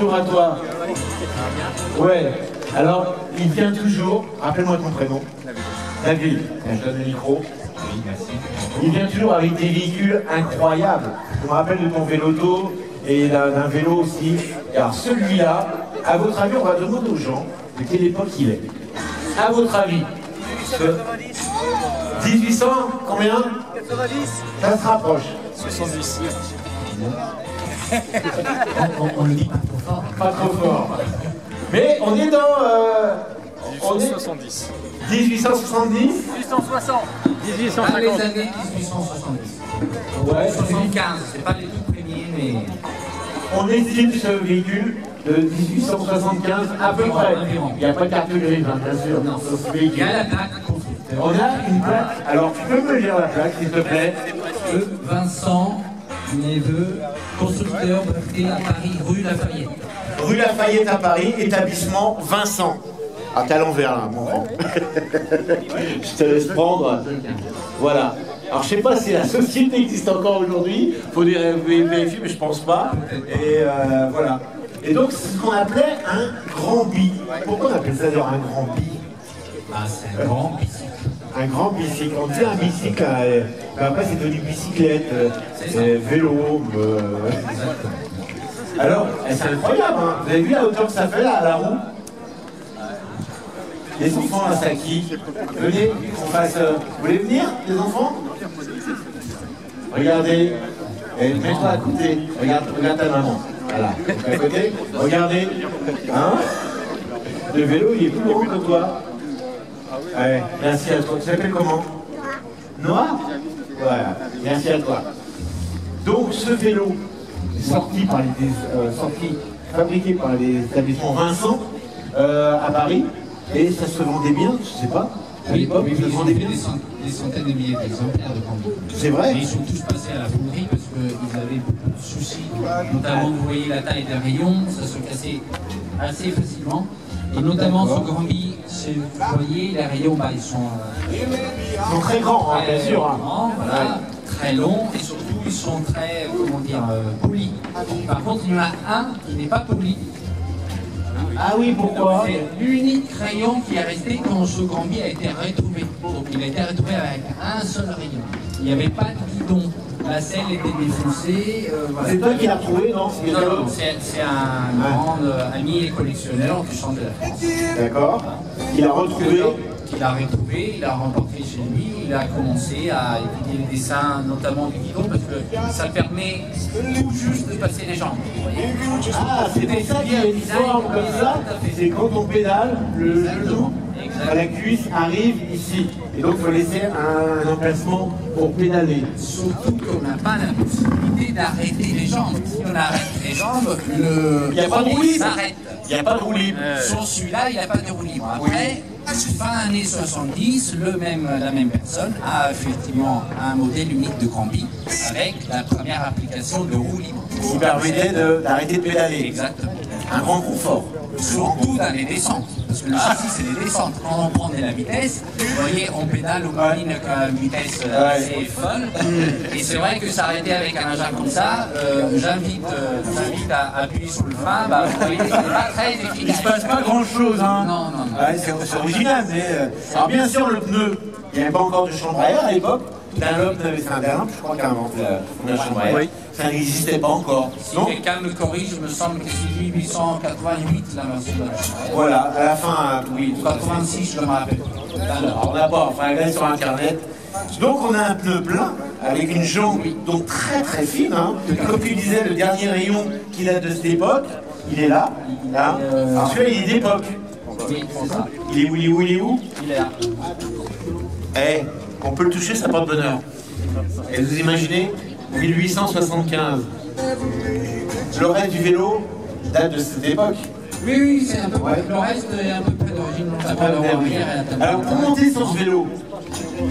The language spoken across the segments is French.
bonjour à toi. Ouais, alors, il vient toujours, rappelle-moi ton prénom. David. Je donne le micro. Oui, merci. Il vient toujours avec des véhicules incroyables. Je me rappelle de ton vélo et d'un vélo aussi. Et alors celui-là, à votre avis, on va demander aux gens de quelle époque il est. À votre avis 1800, combien 90. Ça se rapproche. 70. On le dit pas trop fort. Pas trop fort. Mais on est dans... 1870. 1870 1860. 1850. Dans les années 1870. Ouais, 75, c'est pas les tout premiers, mais... on estime ce véhicule de 1875 à peu près. Il n'y a pas de carte grise, hein, bien sûr, dans ce Il y véhicule. a la plaque constructeur. On a une plaque. Alors, tu peux me lire la plaque, s'il te plaît? Vincent Neveu, constructeur breveté à Paris, rue Lafayette. Rue Lafayette à Paris, établissement Vincent. Ah, t'es à l'envers là, mon grand. Je te laisse prendre. Voilà. Alors, je sais pas si la société existe encore aujourd'hui. Faut vérifier, mais je pense pas. Et voilà. Et donc, c'est ce qu'on appelait un grand bi. Pourquoi on appelle ça d'ailleurs un grand bi? Ah, c'est un grand bicycle. Un grand bicycle. On dit un bicycle, mais après c'est devenu bicyclette, vélo. Alors, c'est incroyable, hein. Vous avez vu la hauteur que ça fait là, à la roue? Les enfants, là, c'est à qui? Venez, qu'on fasse... Vous voulez venir, les enfants? Regardez. Et mets-toi à côté. Regarde ta maman. Voilà. Donc à côté. Regardez. Hein? Le vélo, il est plus grand que toi. Ouais, merci à toi. Tu t'appelles comment? Noah? Voilà. Merci à toi. Donc, ce vélo, fabriqué par les établissements Vincent à Paris, et ça se vendait bien, je sais pas. À l'époque, Oui, ça se vendait bien. des centaines de milliers d'exemplaires de Cambi. C'est vrai? Mais ils sont tous passés à la fonderie parce qu'ils avaient beaucoup de soucis. Notamment, vous voyez la taille des rayons, ça se cassait assez facilement. Et notamment ce Cambi, vous voyez, les rayons, bah, ils sont très grands, hein, bien sûr. Hein. grands, voilà, très longs et surtout ils sont très, comment dire, polis. Par contre, il y en a un qui n'est pas poli. Ah oui, pourquoi? C'est l'unique rayon qui est resté quand ce Cambi a été retrouvé. Donc il a été retrouvé avec un seul rayon. Il n'y avait pas de guidon. La selle était défoncée. Voilà. C'est toi qui l'as trouvé, non? Non, c'est un grand ami et collectionneur du centre de la France. D'accord. Il a retrouvé. Il a retrouvé, il a remporté chez lui, il a commencé à étudier les dessins, notamment du guidon, parce que ça permet tout juste de passer les jambes. Ah, c'est pour ça qu'il y a une forme comme ça. C'est quand on pédale, le genou à la cuisse arrive ici. Et donc il faut laisser un emplacement pour pédaler. Surtout qu'on n'a pas la possibilité d'arrêter les jambes. Si on arrête les jambes, le Il n'y a pas de roue libre. s'arrête. Il n'y a pas de roue libre. Sur celui-là, il n'y a pas de roue libre. Après, fin années 70, la même personne a effectivement un modèle unique de Cambi avec la première application de roue libre. Qui permettait d'arrêter de pédaler. Exactement. Un grand confort. Surtout dans les descentes. Parce que le châssis, c'est les descentes. Quand on prend de la vitesse, vous voyez, on pédale au Cambi avec une vitesse assez folle. Et c'est vrai que s'arrêter avec un engin comme ça, j'invite à appuyer sur le frein. Bah, vous voyez, c'est pas très efficace. Il ne se passe pas grand chose, hein. Non, non, non. Ouais, c'est original, mais. Alors, bien sûr, le pneu, il n'y avait pas encore de chambre à air à l'époque. Dunlop, c'est un Dunlop, je crois, qui a inventé la chambre à air. Oui. Ça n'existait pas encore. Si Non? quelqu'un me corrige, il me semble que c'est 1888 la version de la chambre. Voilà, à la fin, oui, tout à fait. 86, je me rappelle. Alors, on n'a pas, enfin, regardez sur Internet. Donc, on a un pneu plein, avec une jambe donc très très fine. Hein. Comme tu disais, le dernier rayon qu'il a de cette époque, il est là. Là. Alors, celui-là, il est d'époque. Oui, c'est ça. Il est où, il est où, il est où? Il est là. Eh, on peut le toucher, ça porte bonheur. Et vous imaginez 1875. Le reste du vélo date de cette époque. Oui, oui, c'est un peu près. Le reste est à peu près d'origine. Alors pour monter sur ce vélo,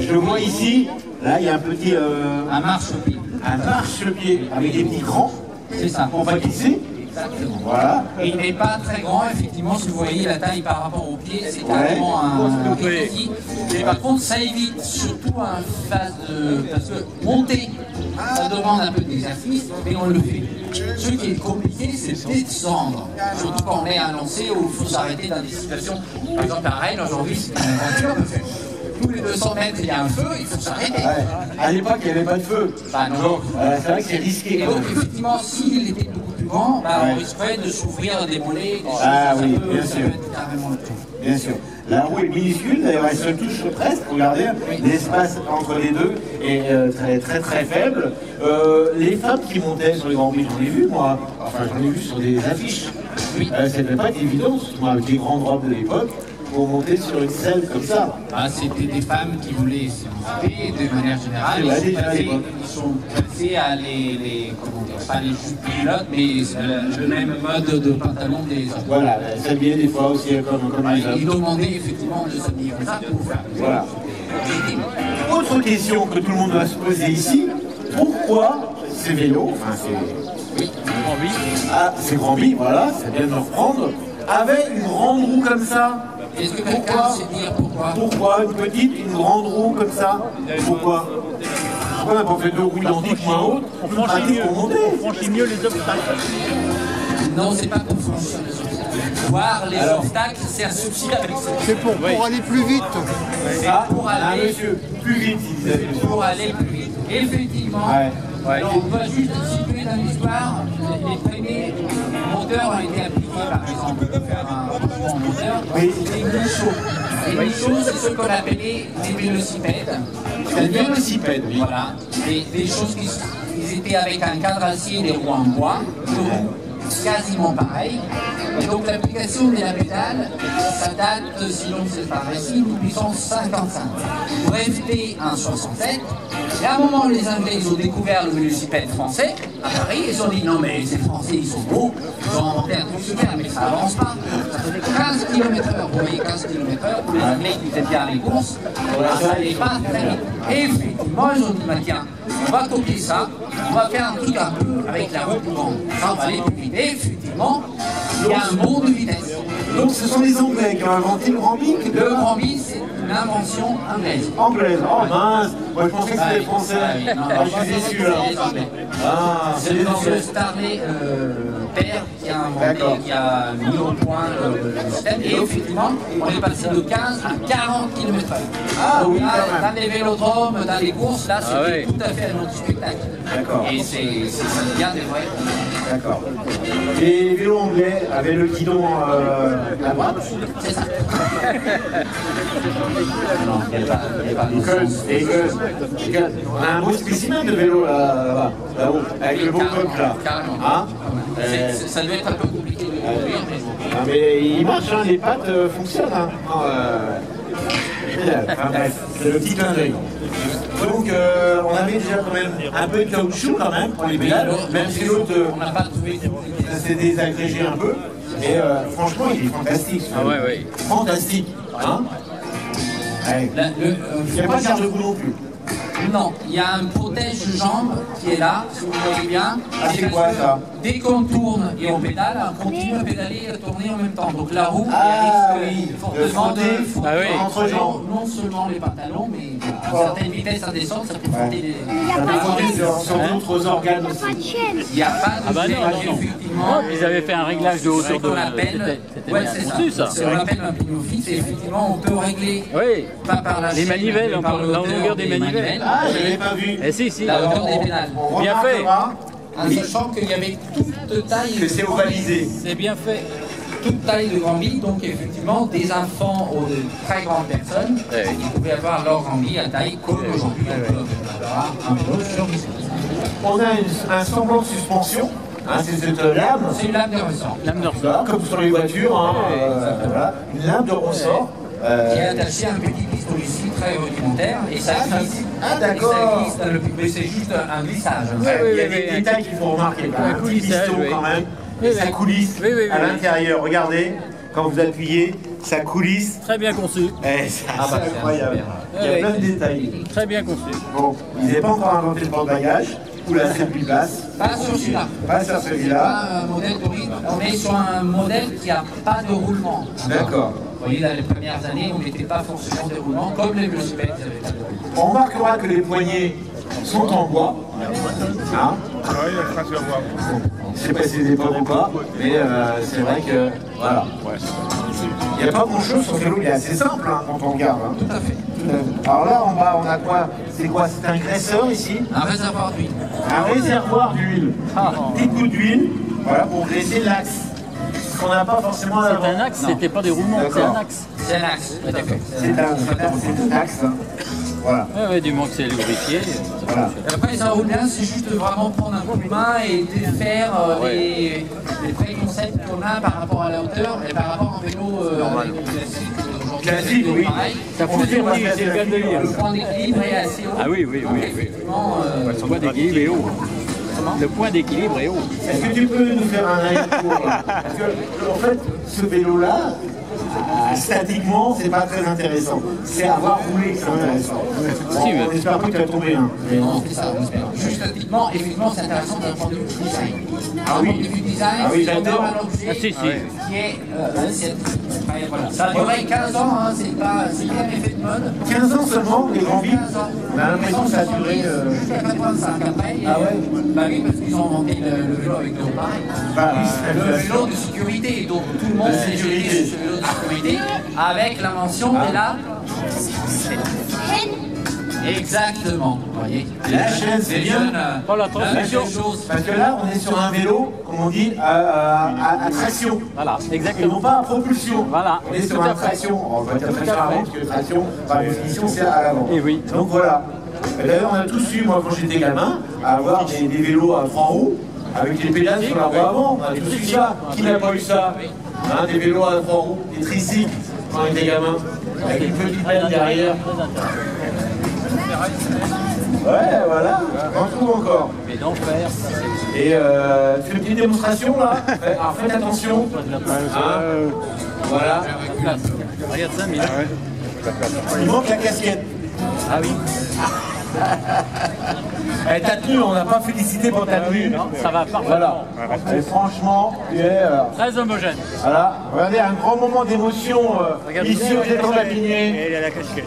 je le vois ici, là il y a un petit Un marchepied. un marchepied avec des petits crans C'est ça. pour pas glisser. Exactement. Voilà. Et il n'est pas très grand, effectivement, si vous voyez la taille par rapport au pied, c'est carrément un petit. Mais par contre, ça évite surtout un phase de. Parce que monter, ça demande un peu d'exercice, mais on le fait. Ce qui est compliqué, c'est de descendre. Surtout quand on est à un lancer où il faut s'arrêter dans des situations. Par exemple, à Rennes, aujourd'hui, c'est une aventure de fait. Tous les 200 mètres, il y a un feu, il faut s'arrêter. Ouais. À l'époque, il n'y avait pas de feu. Bah non. C'est vrai que c'est risqué. Et donc, effectivement, s'il était beaucoup plus grand, bah, on risquerait de s'ouvrir des mollets, des choses. Ah oui, ça peut bien sûr. être carrément le cas. Bien sûr. La roue est minuscule, d'ailleurs elle se touche presque, regardez, l'espace entre les deux est très très faible. Les femmes qui montaient sur les grands prix, j'en ai vu moi, enfin j'en ai vu sur des affiches. Ça ne devait pas être évident, surtout avec les grandes robes de l'époque, pour monter sur une scène comme ça. Ah, c'était des femmes qui voulaient s'émanciper de manière générale. Ils sont passés à comment dire, pas les culottes, mais le même mode de pantalon des hommes. Voilà, s'habiller des fois aussi comme les hommes. Ils demandaient effectivement de s'habiller comme ça pour faire. Voilà. Autre question que tout le monde va se poser ici, pourquoi ces vélos, enfin ces Granby, voilà, ça vient de me reprendre, avaient une grande roue comme ça? Est-ce que quelqu'un sait dire pourquoi? Pourquoi une petite, une grande roue comme ça? Pourquoi? Pourquoi on n'a pas fait deux roues identiques moins hautes? On franchit mieux les obstacles. Non, c'est pas pour franchir les obstacles. Voir les obstacles, c'est un souci avec ça. C'est pour aller plus vite. Ah, pour aller monsieur, plus vite, il disait. Pour aller plus vite. Effectivement, alors on va juste situer dans l'histoire, les premiers moteurs ont été appliqués, par exemple, pour faire un mouvement moteur, c'était les chauds. Et les chauds, c'est ce qu'on appelait des vélocipèdes. Des vélocipèdes, oui. Voilà, des choses qui étaient avec un cadre acier et des roues en bois, deux roues quasiment pareilles. Et donc l'application de la pédale, ça date, sinon c'est par ici, 1855. Breveté en 67. Et à un moment, les Anglais, ils ont découvert le vélocipède français à Paris. Ils ont dit non, mais ces Français, ils sont beaux. Ils ont inventé un truc super, mais ça avance pas. Ça faisait 15 km/h. Vous voyez, 15 km/h. Pour les Anglais qui faisaient bien les courses, ça n'allait pas très vite. Et effectivement, ils ont dit bah, tiens, on va copier ça. On va faire un truc un peu avec la roue plus grande. Ça va aller plus vite. Et effectivement, il y a un bond de vitesse. Donc ce sont les Anglais qui ont inventé le Granby? Le Granby, c'est une invention anglaise. Anglaise, oh mince! Moi je pensais que c'était les Français. Je suis déçu là. C'est le monsieur Starley père qui a inventé, qui a mis au point le système. Et effectivement, on est passé de 15 à 40 km/h. Ah oui, là, quand même. dans les vélodromes, dans les courses, là, c'était tout à fait un autre spectacle. D'accord. Et c'est bien des vrais. D'accord. Les vélos anglais avaient le guidon à droite? C'est ça. Non, il n'y a pas de sens. On a un beau spécimen de vélo là-bas, là-haut, avec le beau coq là. Carrément. Hein? Ça devait être un peu compliqué de conduire, mais bon. Non, mais il marche, hein, les pattes fonctionnent. Hein. Génial. Enfin, bref, c'est le petit clin d'œil. Donc on avait déjà quand même un peu de caoutchouc quand même pour les pédales, même si l'autre On n'a pas trouvé de s'est désagrégé un peu. Et franchement, il est fantastique. Fantastique. Hein? Ouais. Il n'y a pas de garde-boue non plus. Non, il y a un protège-jambe qui est là, si vous voyez bien. Ah, c'est quoi ça? Dès qu'on tourne et on pédale, on continue à pédaler et à tourner en même temps. Donc la roue, elle risque fortement de entre jambes. non seulement les pantalons, mais à certaines vitesses à descendre, ça peut frotter des... Ça peut frotter sur d'autres organes aussi. Il n'y a pas de chaîne, effectivement. Ils avaient fait un réglage de hauteur de... qu'on appelle... Ouais, c'est ça. C'est ce qu'on appelle un pignon fixe et effectivement, on peut régler pas par la les chaîne, manivelles, mais par la longueur des manivelles. Ah, je l'avais pas vu. Eh si, La hauteur des pédales. On Bien fait. remarquera En sachant qu'il y avait toute taille... que c'est ovalisé. C'est bien fait. Toute taille de Granby, donc effectivement des enfants aux de très grandes personnes, ils pouvaient avoir leur Granby à taille comme aujourd'hui. On a un semblant de suspension, hein, c'est cette lame. C'est une lame de ressort. Lame de ressort. Comme sur les voitures, hein, voilà, une lame de ressort. Qui est attaché à un petit pistolet ici très rudimentaire et ça glisse. Ah d'accord. Mais c'est juste un glissage. Il y a des détails qu'il faut remarquer. Un petit piston quand même. Et ça coulisse à l'intérieur. Regardez, quand vous appuyez, ça coulisse. Très bien conçu. C'est incroyable. Il y a plein de détails. Très bien conçu. Bon, ils n'avaient pas encore inventé le porte-bagages. Oula, c'est plus place. Pas sur celui-là. Pas sur celui-là. Pas un modèle d'origine. On est sur un modèle qui n'a pas de roulement. D'accord. Vous voyez, dans les premières années, on n'était pas forcément de roulement, comme les velocipedes. On remarquera que les poignées sont en bois. Hein? Je sais pas si c'est des pommes ou pas, mais c'est vrai que voilà. Il n'y a pas grand chose sur ce vélo, il est assez simple hein, quand on regarde. Hein. Tout à fait. Alors là en bas on a quoi? C'est quoi? C'est un graisseur ici? Un réservoir d'huile. Un réservoir d'huile. Des coups d'huile, voilà, pour graisser l'axe. Ce qu'on n'a pas forcément à l'avant. C'est un axe, c'était pas des roulements, c'est un axe. C'est un axe, tout à fait. C'est un axe. Hein. Voilà. Ouais, du moment que c'est lubrifié. Voilà. Et après, ça roule bien, c'est juste vraiment prendre un coup de main et défaire les préconcepts qu'on a par rapport à la hauteur et par rapport à un vélo Classique, oui. Ça fout le vernis, c'est le cas de le dire. Le point d'équilibre est assez haut. Ah oui. Effectivement, Le point d'équilibre est haut. Le point d'équilibre est haut. Est-ce que tu peux nous faire un aller-retour là? Parce que, en fait, ce vélo-là, statiquement, c'est pas très intéressant. C'est avoir roulé que c'est intéressant. Bon, Si, mais- on espère pas que tu as trouvé un. Mais non, c'est ça, on espère. Juste statiquement, effectivement, c'est intéressant d'un point de vue design. Ah D'un oui. point de vue design, Ah oui, c'est j'adore. un objet Ah, si. qui est ancien. Voilà. Ça a duré 15 ans, hein, c'est pas un effet de mode. 15 ans seulement, les grands vides. 15 ans. On a l'impression que ça a duré. Jusqu'à 85 après. Ah ouais? Bah oui, parce qu'ils ont inventé le vélo avec le pareil. Bah oui, c'est Le la vélo de sécurité, donc tout le monde s'est jeté sur ce vélo de sécurité avec l'invention de la... Exactement, vous voyez. La chaîne, c'est bien. Oh, la transmission. Parce que là, on est sur un vélo, comme on dit, à traction. Voilà, Et exactement. non pas à propulsion. Voilà. On est sur Tout un à fait. traction. On va dire Tout traction à avant, fait. parce que traction, par définition, c'est à l'avant. Et oui. Donc voilà. Et d'ailleurs, on a tous eu, moi, quand j'étais gamin, à avoir des vélos à 3 roues, avec les pédales sur la roue avant. On a tous eu ça. Qui n'a pas eu ça? Hein, des vélos à 3 roues, des tricycles, quand on était gamin, avec une petite pédale derrière. Ouais, voilà, on en trouve encore. Mais d'enfer. Et tu fais une petite démonstration là. Alors faites attention. Hein, voilà. Regarde ça, mais. Il manque la casquette. Ah oui. Eh, ta tenue, on n'a pas félicité pour ta tenue. Ça va Voilà. parfaitement. Et franchement, tu es. Très homogène. Voilà. Regardez, un grand moment d'émotion ici au Téton d'Apigné. Et il y a la casquette.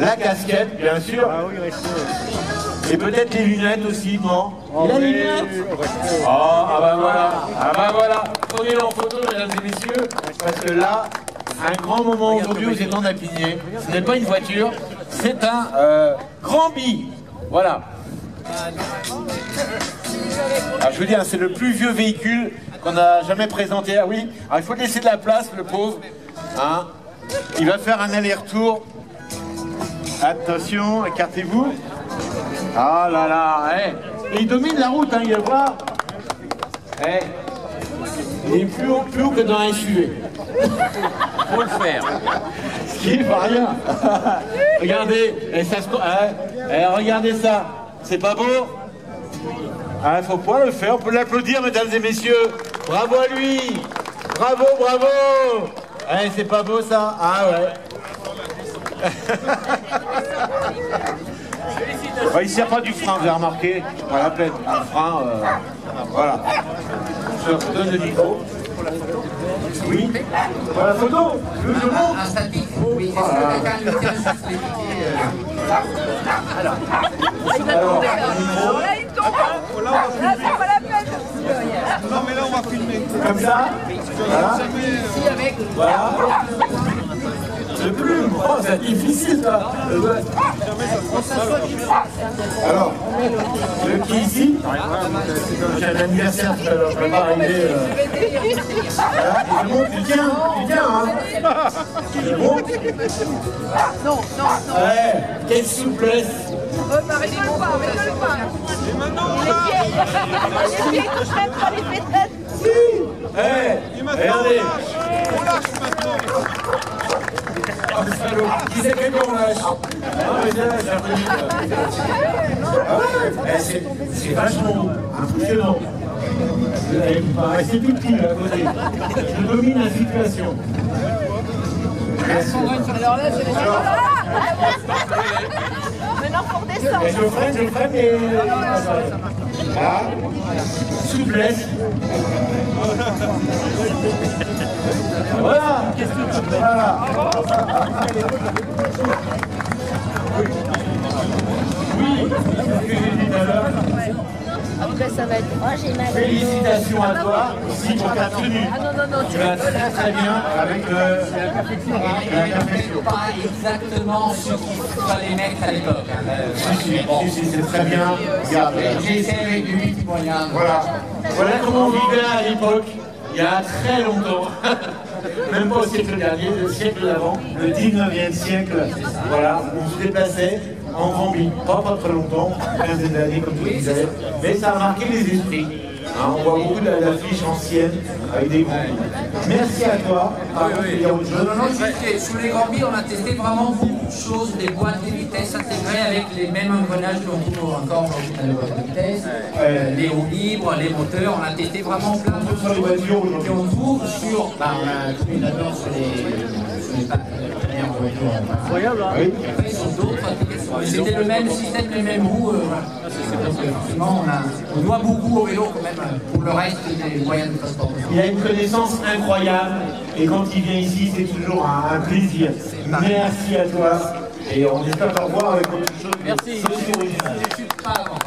La casquette, bien sûr. Ah oui, restez. Et peut-être les lunettes aussi, non? Il a les lunettes. Oh, ah bah voilà. Ah bah voilà. Prenez-le en photo, mesdames et messieurs. Parce que là, un grand moment aujourd'hui aux Étangs d'Apigné. Ce n'est pas une voiture, c'est un grand bi. Voilà. Alors, je veux dire, c'est le plus vieux véhicule qu'on a jamais présenté. Ah oui, alors, il faut laisser de la place, le pauvre. Hein, il va faire un aller-retour. Attention, écartez-vous. Ah là là, eh. Et il domine la route, hein, il va voir. Eh. Il est plus haut que dans un SUV. Faut le faire. Ce qui est pas rien. Regardez, et ça se... regardez ça. C'est pas beau? Ah, faut pas le faire, on peut l'applaudir, mesdames et messieurs. Bravo à lui. Bravo, bravo. Eh, c'est pas beau ça? Ah ouais. Il ne sert pas du frein, vous avez remarqué. Pas la peine. Le frein, voilà. Je te donne le micro. Oui. Pour la photo. Tu veux que je monte? Un statique. Oui, est-ce que quelqu'un lui tient juste les pieds Alors, Là, il tombe. Là, c'est pas la peine. Non, mais là, on va filmer. comme ça. Voilà. ici avec... Voilà. Le plume. Oh, c'est difficile ça. Alors, le qui ici. J'ai un anniversaire tout à l'heure, je ne peux pas arriver. Voilà, et je monte, tu tiens, hein. Je monte. Non, non, non. Ouais, quelle souplesse. Arrêtez-le pas, arrêtez-le pas. Les pieds touchent même pas les pétales. Regardez. On lâche maintenant. Oh, le salaud. Qui c'est qu'on lâche? Ah, mais là, j'ai reconnu. Ah ouais, c'est vachement impressionnant. C'est tout petit là, à côté. Je domine la situation. Alors là, c'est les Maintenant, faut redescendre. Et je le ferai, mais... Là, souplesse. Voilà. Voilà. Oui, ce que j'ai dit tout à l'heure. Après, ça va être. Oh, j'ai mal. Félicitations à toi aussi pour ta tenue. Ah non, non, non, Tu vas très très bien avec la perfection. Pas exactement ce qu'il fallait mettre à l'époque. Si, c'est très bien. Regarde. J'ai essayé avec du petit moyen. Voilà. Voilà comment on vivait à l'époque, il y a très longtemps. Même pas au siècle dernier, le siècle d'avant, le 19e siècle. Voilà, on se déplaçait en Gambie, pas très longtemps, une quinzaine d'années comme tu disais, mais ça a marqué les esprits. Hein, on voit beaucoup d'affiches anciennes avec des Gambies. Merci à toi. Il y a autre chose. Non, sous les Gambies, on a testé vraiment beaucoup de choses, des boîtes de vitesse intégrées avec les mêmes engrenages qu'on trouve encore aujourd'hui dans les boîtes de vitesse, les roues libres, les moteurs, on a testé vraiment plein de Sur les voitures aujourd'hui. Et on trouve sur, on a trouvé là-dedans sur les premières voitures. Incroyable, hein? Oui. Et après, sur d'autres applications. C'était le même système, les mêmes roues. Donc, forcément, on doit beaucoup au vélo quand même pour le reste des moyens de transport. Il a une connaissance incroyable et quand il vient ici, c'est toujours un plaisir. Merci à toi et on espère te revoir avec autre chose. Merci. Aussi original. Pas avant.